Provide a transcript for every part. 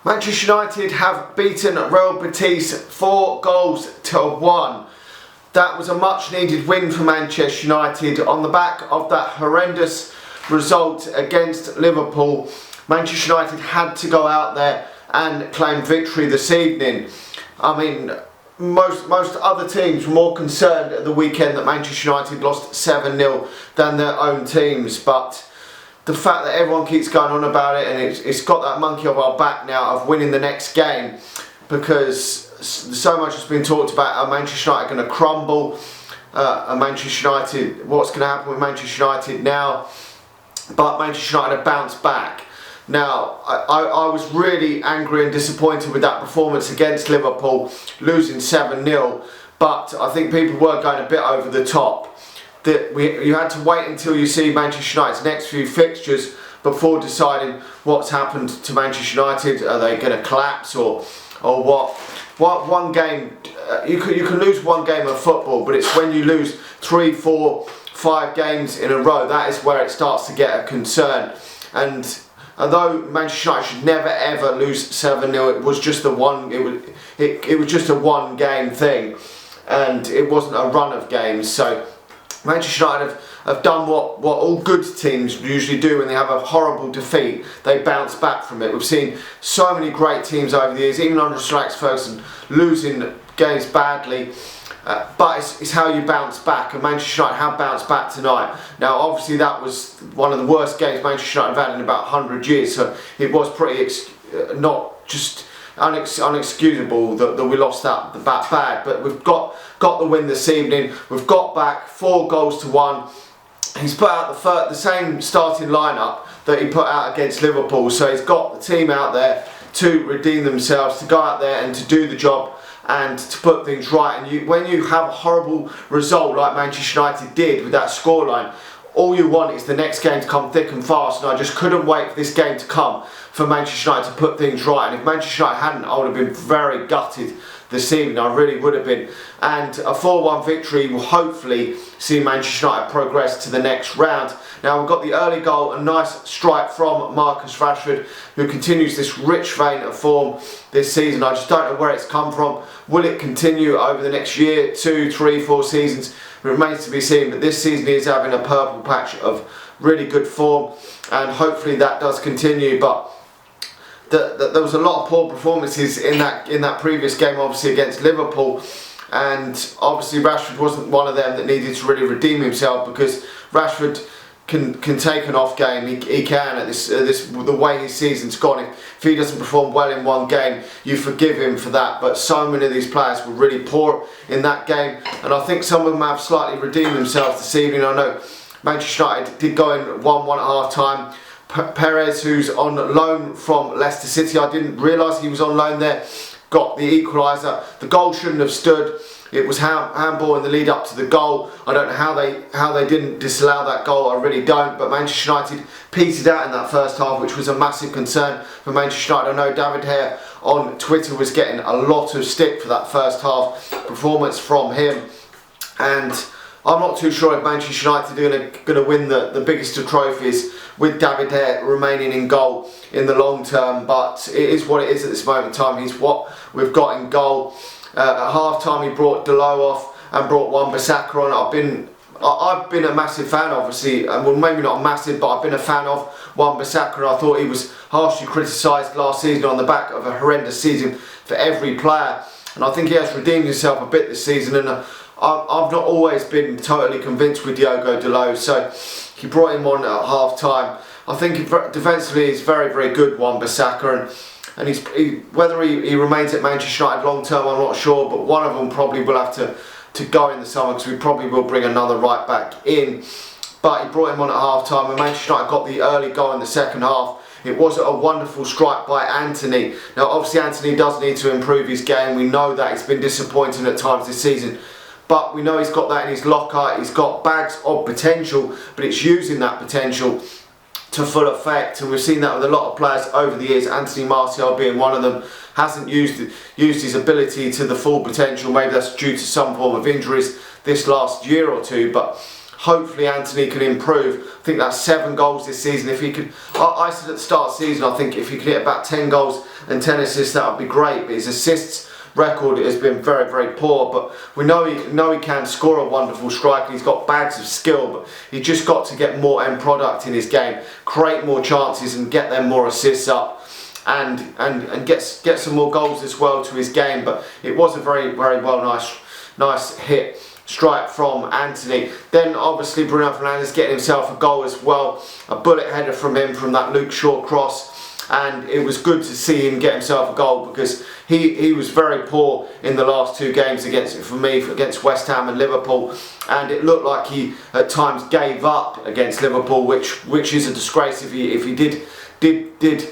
Manchester United have beaten Real Betis 4-1. That was a much needed win for Manchester United on the back of that horrendous result against Liverpool. Manchester United had to go out there and claim victory this evening. I mean, most other teams were more concerned at the weekend that Manchester United lost 7-0 than their own teams, but the fact that everyone keeps going on about it, and it's got that monkey off our back now of winning the next game, because so much has been talked about how Manchester United are going to crumble, and Manchester United, what's going to happen with Manchester United now, but Manchester United have bounced back. Now, I was really angry and disappointed with that performance against Liverpool, losing 7-0, but I think people were going a bit over the top. You had to wait until you see Manchester United's next few fixtures before deciding what's happened to Manchester United. Are they going to collapse or what? One game, you can lose one game of football, but it's when you lose 3, 4, 5 games in a row that is where it starts to get a concern. And although Manchester United should never ever lose 7-0, it was just a one game thing, and it wasn't a run of games. So Manchester United have done what all good teams usually do when they have a horrible defeat. They bounce back from it. We've seen so many great teams over the years, even under Sir Alex Ferguson, losing games badly. But it's how you bounce back, and Manchester United have bounced back tonight. Now, obviously, that was one of the worst games Manchester United have had in about 100 years, so it was pretty not just unexcusable that we lost that bad. But we've got the win this evening. We've got back 4-1. He's put out the same starting lineup that he put out against Liverpool, so he's got the team out there to redeem themselves, to go out there and to do the job and to put things right. And when you have a horrible result like Manchester United did with that scoreline, all you want is the next game to come thick and fast, and I just couldn't wait for this game to come for Manchester United to put things right. And if Manchester United hadn't, I would have been very gutted this evening. I really would have been. And a 4-1 victory will hopefully see Manchester United progress to the next round. Now, we've got the early goal, a nice strike from Marcus Rashford, who continues this rich vein of form this season. I just don't know where it's come from. Will it continue over the next year, 2, 3, 4 seasons? It remains to be seen, but this season he is having a purple patch of really good form, and hopefully that does continue. But there was a lot of poor performances in that previous game, obviously against Liverpool, and obviously Rashford wasn't one of them that needed to really redeem himself, because Rashford can take an off game. He can at the way his season's gone. If he doesn't perform well in one game, you forgive him for that. But so many of these players were really poor in that game, and I think some of them have slightly redeemed themselves this evening. I know Manchester United did go in 1-1 at half time. Perez, who's on loan from Leicester City, I didn't realise he was on loan there, got the equaliser. The goal shouldn't have stood. It was handball in the lead up to the goal. I don't know how they didn't disallow that goal. I really don't. But Manchester United petered out in that first half, which was a massive concern for Manchester United. I know David Hare on Twitter was getting a lot of stick for that first half performance from him, and I'm not too sure if Manchester United are going to win the biggest of trophies with David Hare remaining in goal in the long term. But it is what it is at this moment in time. He's what we've got in goal. At half time he brought Delo off and brought Wan-Bissaka on. I've been a massive fan, obviously, well, maybe not massive, but I've been a fan of Wan-Bissaka, and I thought he was harshly criticised last season on the back of a horrendous season for every player, and I think he has redeemed himself a bit this season. And I've not always been totally convinced with Diogo Delo, so he brought him on at half time. I think defensively he's very, very good, Wan-Bissaka, and whether he remains at Manchester United long term, I'm not sure, but one of them probably will have to go in the summer, because we probably will bring another right back in. But he brought him on at half time, and Manchester United got the early goal in the second half. It was a wonderful strike by Antony. Now, obviously Antony does need to improve his game. We know that he's been disappointing at times this season, but we know he's got that in his locker. He's got bags of potential, but it's using that potential to full effect, and we've seen that with a lot of players over the years. Anthony Martial being one of them, hasn't used his ability to the full potential. Maybe that's due to some form of injuries this last year or two, but hopefully Antony can improve. I think that's 7 goals this season. If he could, I said at the start of the season, I think if he could hit about 10 goals and 10 assists, that would be great. But his assists record has been very, very poor. But we know he can score a wonderful strike. He's got bags of skill, but he's just got to get more end product in his game, create more chances and get them more assists up, and get some more goals as well to his game. But it was a very, very nice hit strike from Antony. Then obviously Bruno Fernandes getting himself a goal as well, a bullet header from him from that Luke Shaw cross, and it was good to see him get himself a goal because he was very poor in the last 2 games against West Ham and Liverpool, and it looked like he at times gave up against Liverpool, which is a disgrace if he did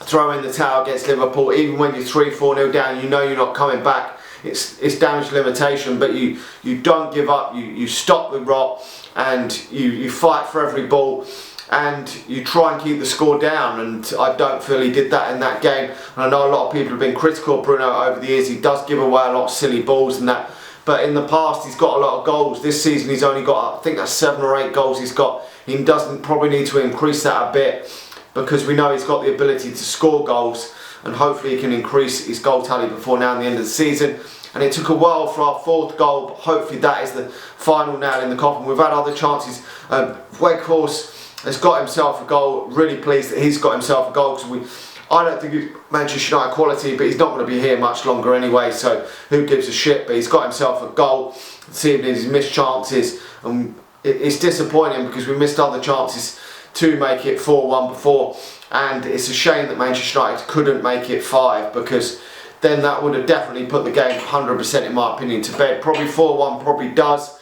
throw in the towel against Liverpool. Even when you're 3-4-0 down, you know you're not coming back. It's damage limitation, but you don't give up, you stop the rot, and you fight for every ball, and you try and keep the score down. And I don't feel he did that in that game. And I know a lot of people have been critical of Bruno over the years. He does give away a lot of silly balls and that, but in the past he's got a lot of goals. This season he's only got, I think that's 7 or 8 goals he's got. He doesn't probably need to increase that a bit, because we know he's got the ability to score goals, and hopefully he can increase his goal tally before now and the end of the season. And it took a while for our 4th goal, but hopefully that is the final nail in the coffin. We've had other chances. Weghorst has got himself a goal. Really pleased that he's got himself a goal, because I don't think he's Manchester United quality, but he's not going to be here much longer anyway, so who gives a shit. But he's got himself a goal this evening. He's missed chances, and it's disappointing because we missed other chances to make it 4-1 before, and it's a shame that Manchester United couldn't make it 5, because then that would have definitely put the game 100% in my opinion to bed. Probably 4-1 probably does,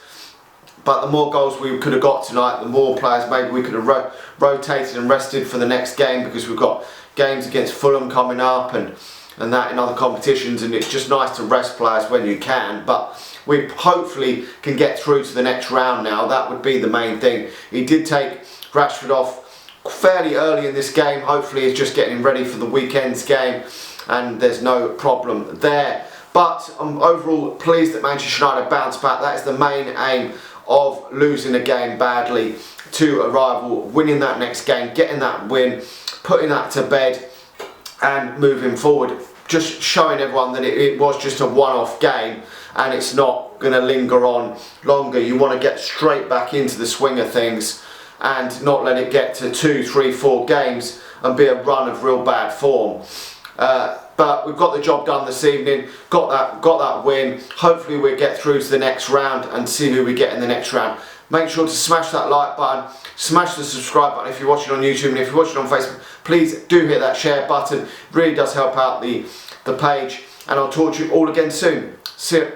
but the more goals we could have got tonight, the more players maybe we could have rotated and rested for the next game, because we've got games against Fulham coming up and that in other competitions, and it's just nice to rest players when you can. But we hopefully can get through to the next round now. That would be the main thing. He did take Rashford off fairly early in this game. Hopefully he's just getting ready for the weekend's game, and there's no problem there. But I'm overall pleased that Manchester United bounced back. That is the main aim of losing a game badly to a rival, winning that next game, getting that win, putting that to bed and moving forward. Just showing everyone that it was just a one-off game and it's not going to linger on longer. You want to get straight back into the swing of things and not let it get to 2, 3, 4 games and be a run of real bad form. But we've got the job done this evening, got that win. Hopefully we'll get through to the next round and see who we get in the next round. Make sure to smash that like button, smash the subscribe button if you're watching on YouTube, and if you're watching on Facebook, please do hit that share button. It really does help out the page, and I'll talk to you all again soon. See you.